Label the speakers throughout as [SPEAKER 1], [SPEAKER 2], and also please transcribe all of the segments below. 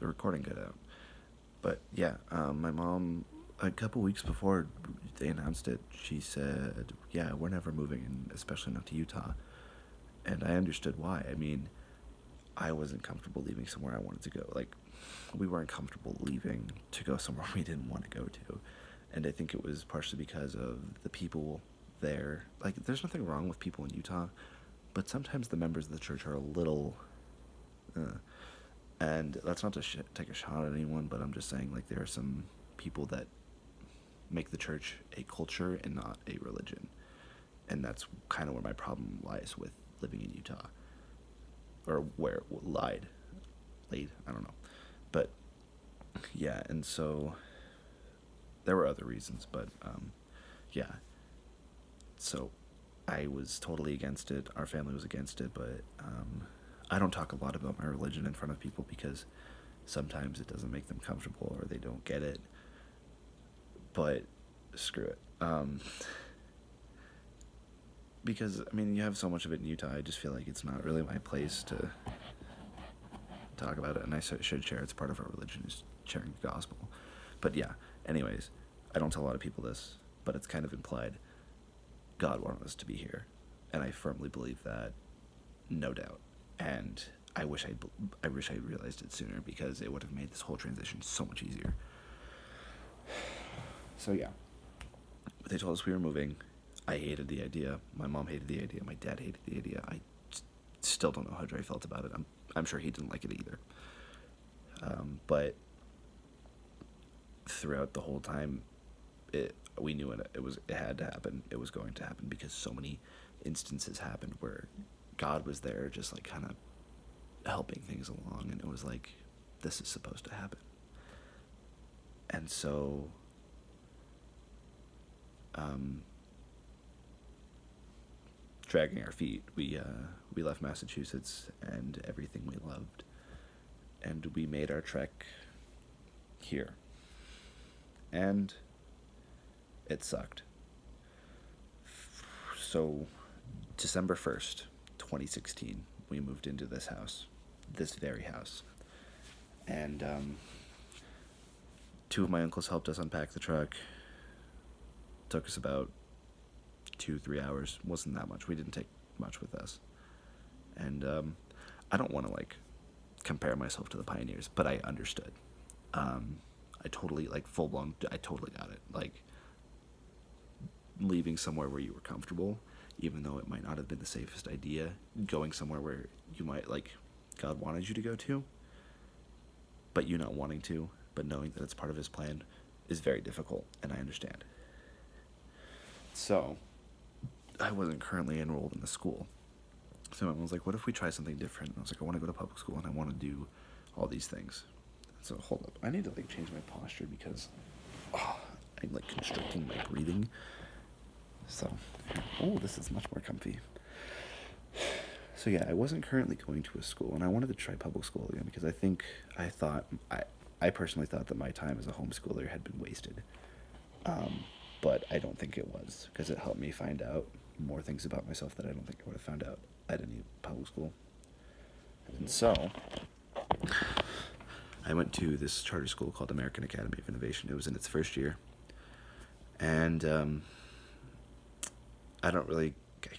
[SPEAKER 1] the recording cut out. But yeah, my mom, a couple weeks before they announced it, she said, "Yeah, we're never moving, and especially not to Utah." And I understood why. I mean, I wasn't comfortable leaving somewhere I wanted to go. Like, we weren't comfortable leaving to go somewhere we didn't want to go to. And I think it was partially because of the people there. Like, there's nothing wrong with people in Utah, but sometimes the members of the church are a little. Uh, and that's not to take a shot at anyone, but I'm just saying, like, there are some people that make the church a culture and not a religion. And that's kind of where my problem lies with living in Utah. Or where laid, I don't know. But yeah, and so there were other reasons, but yeah. So I was totally against it. Our family was against it, but I don't talk a lot about my religion in front of people because sometimes it doesn't make them comfortable or they don't get it. But screw it. Because, I mean, you have so much of it in Utah, I just feel like it's not really my place to talk about it, and I should share. It's part of our religion, is sharing the gospel. But yeah, anyways, I don't tell a lot of people this, but it's kind of implied. God wanted us to be here, and I firmly believe that, no doubt. And I wish I'd realized it sooner because it would have made this whole transition so much easier. So yeah, they told us we were moving. I hated the idea. My mom hated the idea. My dad hated the idea. I still don't know how Dre felt about it. I'm sure he didn't like it either. But throughout the whole time, we knew it had to happen. It was going to happen because so many instances happened where God was there, just like kind of helping things along, and it was like, this is supposed to happen. And so, dragging our feet, we left Massachusetts and everything we loved, and we made our trek here. And it sucked. So, December 1st, 2016, we moved into this house, this very house. And two of my uncles helped us unpack the truck. Took us about 2-3 hours. Wasn't that much. We didn't take much with us. And I don't want to like compare myself to the pioneers, but I understood. I totally, like, full blown, I totally got it. Like, leaving somewhere where you were comfortable, even though it might not have been the safest idea, going somewhere where you might, like, God wanted you to go to, but you not wanting to, but knowing that it's part of his plan, is very difficult, and I understand. So, I wasn't currently enrolled in the school. So I was like, what if we try something different? And I was like, I want to go to public school, and I want to do all these things. So, hold up. I need to, like, change my posture because I'm, like, constricting my breathing. So, this is much more comfy. So yeah, I wasn't currently going to a school, and I wanted to try public school again because I personally thought that my time as a homeschooler had been wasted. But I don't think it was, because it helped me find out more things about myself that I don't think I would have found out at any public school. And so, I went to this charter school called American Academy of Innovation. It was in its first year. And I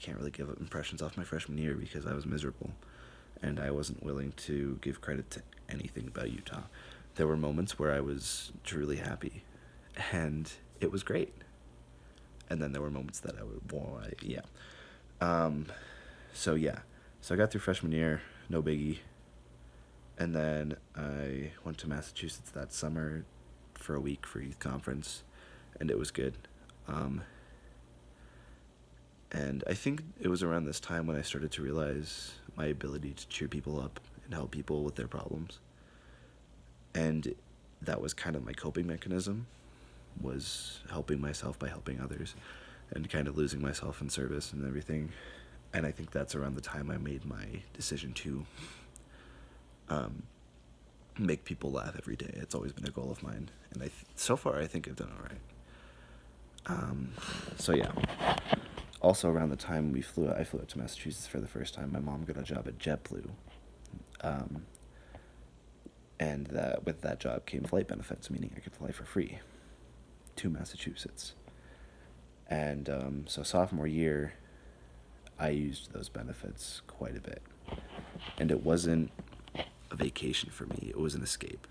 [SPEAKER 1] can't really give impressions off my freshman year because I was miserable. And I wasn't willing to give credit to anything about Utah. There were moments where I was truly happy. And it was great. And then there were moments that So I got through freshman year, no biggie. And then I went to Massachusetts that summer for a week for youth conference, and it was good. And I think it was around this time when I started to realize my ability to cheer people up and help people with their problems. And that was kind of my coping mechanism, was helping myself by helping others, and kind of losing myself in service and everything. And I think that's around the time I made my decision to make people laugh every day. It's always been a goal of mine, and so far I think I've done all right. So yeah. Also around the time I flew out to Massachusetts for the first time, my mom got a job at JetBlue. And that with that job came flight benefits, meaning I could fly for free to Massachusetts. And so sophomore year, I used those benefits quite a bit. And it wasn't a vacation for me, it was an escape.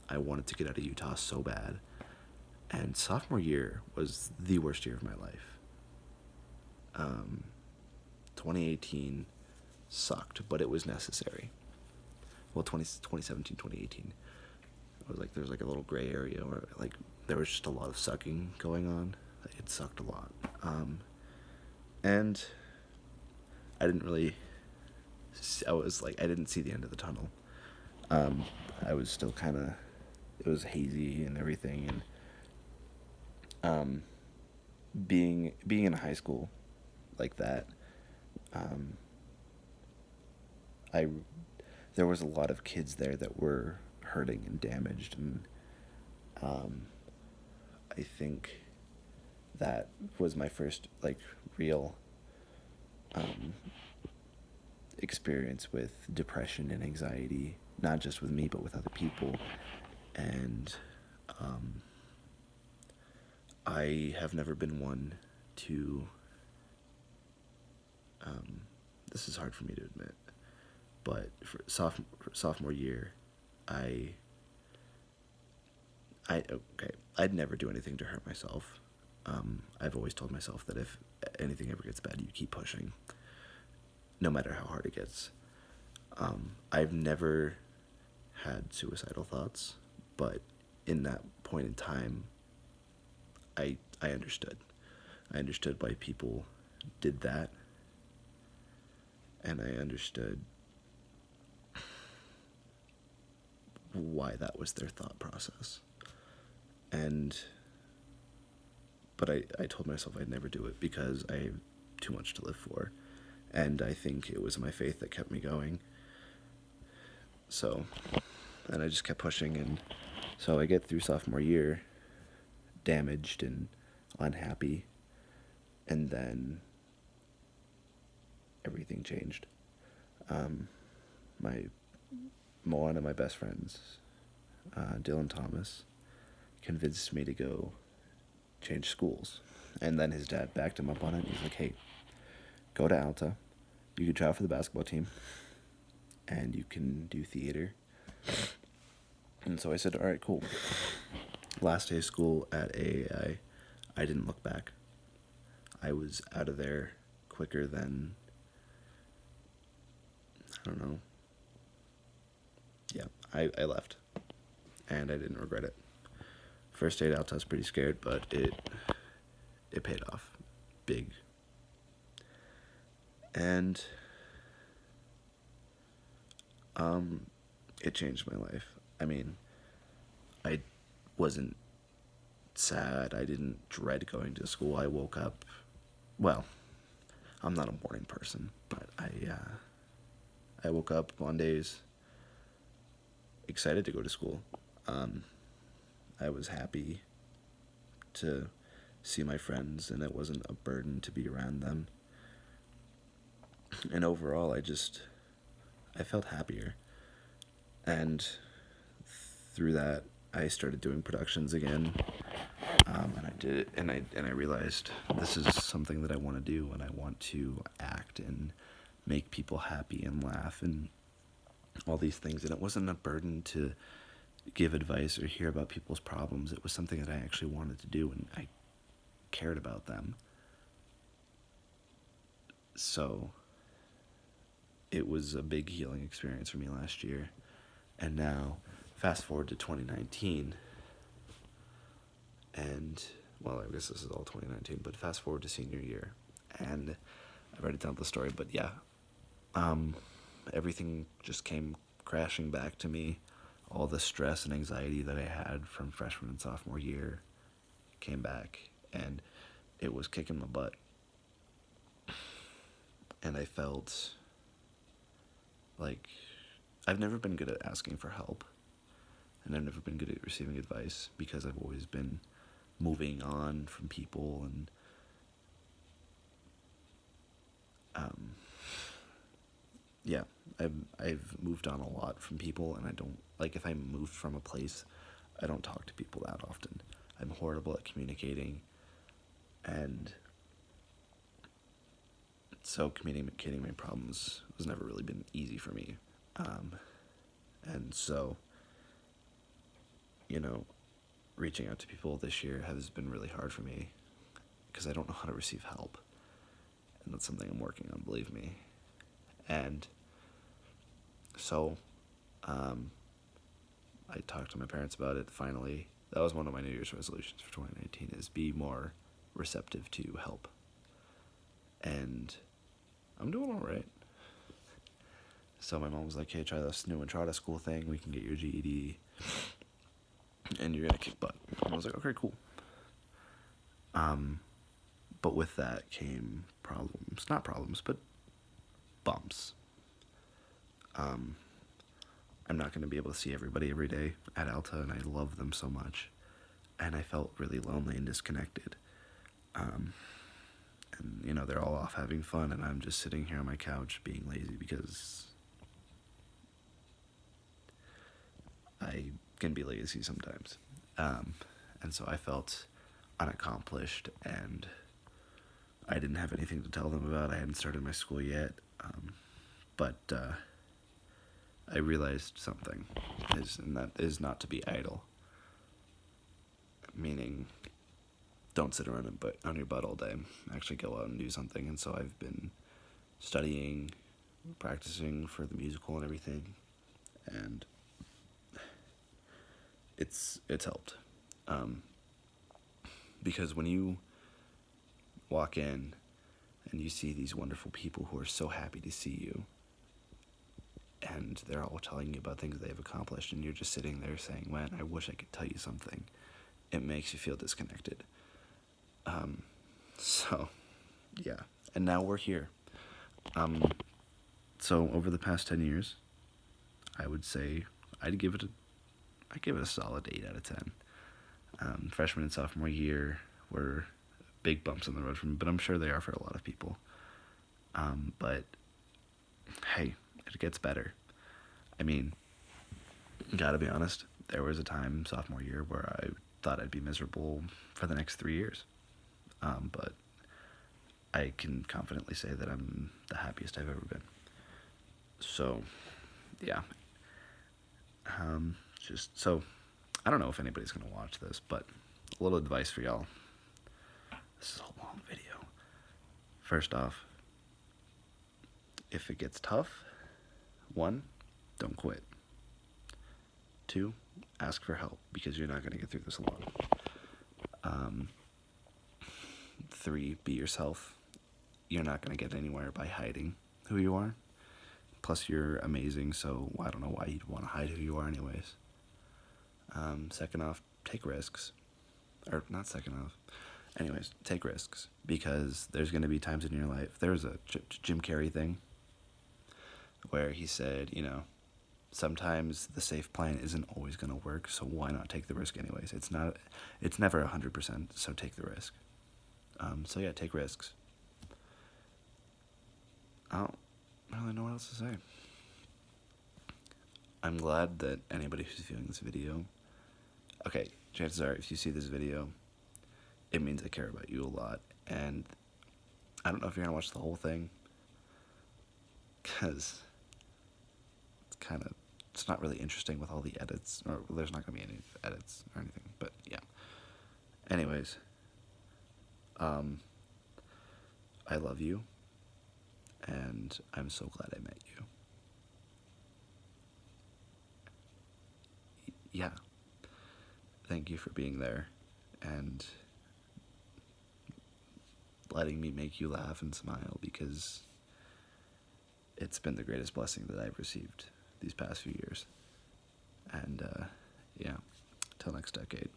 [SPEAKER 1] I wanted to get out of Utah so bad. And sophomore year was the worst year of my life. 2018 sucked, but it was necessary. Well, 2017, 2018. It was like there was like a little gray area where like there was just a lot of sucking going on. It sucked a lot. And I didn't really, I was like, I didn't see the end of the tunnel. I was still kind of, it was hazy and everything. And being in high school like that, I there was a lot of kids there that were hurting and damaged, and I think that was my first like real experience with depression and anxiety, not just with me but with other people. And I have never been one to this is hard for me to admit, but for sophomore year, I'd never do anything to hurt myself. I've always told myself that if anything ever gets bad, you keep pushing, no matter how hard it gets. I've never had suicidal thoughts, but in that point in time, I understood. I understood why people did that, and I understood why that was their thought process. But I told myself I'd never do it because I have too much to live for. And I think it was my faith that kept me going. So, and I just kept pushing. And so I get through sophomore year, damaged and unhappy. And then everything changed. One of my best friends, Dylan Thomas, convinced me to go change schools. And then his dad backed him up on it. He's like, hey, go to Alta. You can try out for the basketball team. And you can do theater. And so I said, all right, cool. Last day of school at AAI, I didn't look back. I was out of there quicker than, I don't know. Yeah, I left. And I didn't regret it. First day at Alta, I was pretty scared, but it paid off. Big. And it changed my life. I mean, I wasn't sad. I didn't dread going to school. I woke up, well, I'm not a morning person, but I woke up Mondays excited to go to school. I was happy to see my friends, and it wasn't a burden to be around them. And overall, I felt happier. And through that, I started doing productions again. And I did it, and I realized this is something that I want to do, and I want to act and make people happy and laugh and all these things. And it wasn't a burden to give advice or hear about people's problems. It was something that I actually wanted to do, and I cared about them. So it was a big healing experience for me last year. And now, fast forward to 2019, and, well, I guess this is all 2019, but fast forward to senior year, and I've already told the story, but yeah, everything just came crashing back to me. All the stress and anxiety that I had from freshman and sophomore year came back, and it was kicking my butt. And I felt like I've never been good at asking for help, and I've never been good at receiving advice because I've always been moving on from people, and yeah, I've moved on a lot from people, and I don't like if I moved from a place, I don't talk to people that often. I'm horrible at communicating, and so communicating my problems has never really been easy for me. And so, you know, reaching out to people this year has been really hard for me because I don't know how to receive help. And that's something I'm working on, believe me. And so, I talked to my parents about it finally. That was one of my New Year's resolutions for 2019 is be more receptive to help. And I'm doing all right. So my mom was like, hey, try this new Entrada school thing. We can get your GED. And you're going to kick butt. And I was like, okay, cool. But with that came problems. Not problems, but bumps. I'm not going to be able to see everybody every day at Alta, and I love them so much. And I felt really lonely and disconnected. And, you know, they're all off having fun, and I'm just sitting here on my couch being lazy because I can be lazy sometimes. And so I felt unaccomplished, and I didn't have anything to tell them about. I hadn't started my school yet. But I realized something, and that is not to be idle. Meaning, don't sit around on your butt all day. Actually go out and do something. And so I've been studying, practicing for the musical and everything. And it's helped. Because when you walk in and you see these wonderful people who are so happy to see you, and they're all telling you about things they've accomplished, and you're just sitting there saying, man, I wish I could tell you something, it makes you feel disconnected. So, yeah. And now we're here. So over the past 10 years, I would say I'd give it a solid 8 out of 10. Freshman and sophomore year were big bumps on the road for me, but I'm sure they are for a lot of people. But hey, it gets better. I mean, gotta be honest, there was a time sophomore year where I thought I'd be miserable for the next 3 years. But I can confidently say that I'm the happiest I've ever been. So, yeah. So, I don't know if anybody's going to watch this, but a little advice for y'all. This is a long video. First off, if it gets tough, 1, don't quit. 2, ask for help because you're not going to get through this alone. 3, be yourself. You're not going to get anywhere by hiding who you are. Plus, you're amazing, so I don't know why you'd want to hide who you are anyways. Second off, take risks. Or, not second off. Anyways, take risks. Because there's going to be times in your life. There was a Jim Carrey thing where he said, you know, sometimes the safe plan isn't always going to work, so why not take the risk anyways? It's never 100%, so take the risk. So yeah, take risks. I don't really know what else to say. I'm glad that anybody who's viewing this video, okay, chances are if you see this video, it means I care about you a lot, and I don't know if you're going to watch the whole thing, because it's not really interesting with all the edits, or there's not going to be any edits or anything, but yeah. Anyways, I love you, and I'm so glad I met you. Yeah. Thank you for being there, and letting me make you laugh and smile, because it's been the greatest blessing that I've received these past few years. And, yeah, till next decade.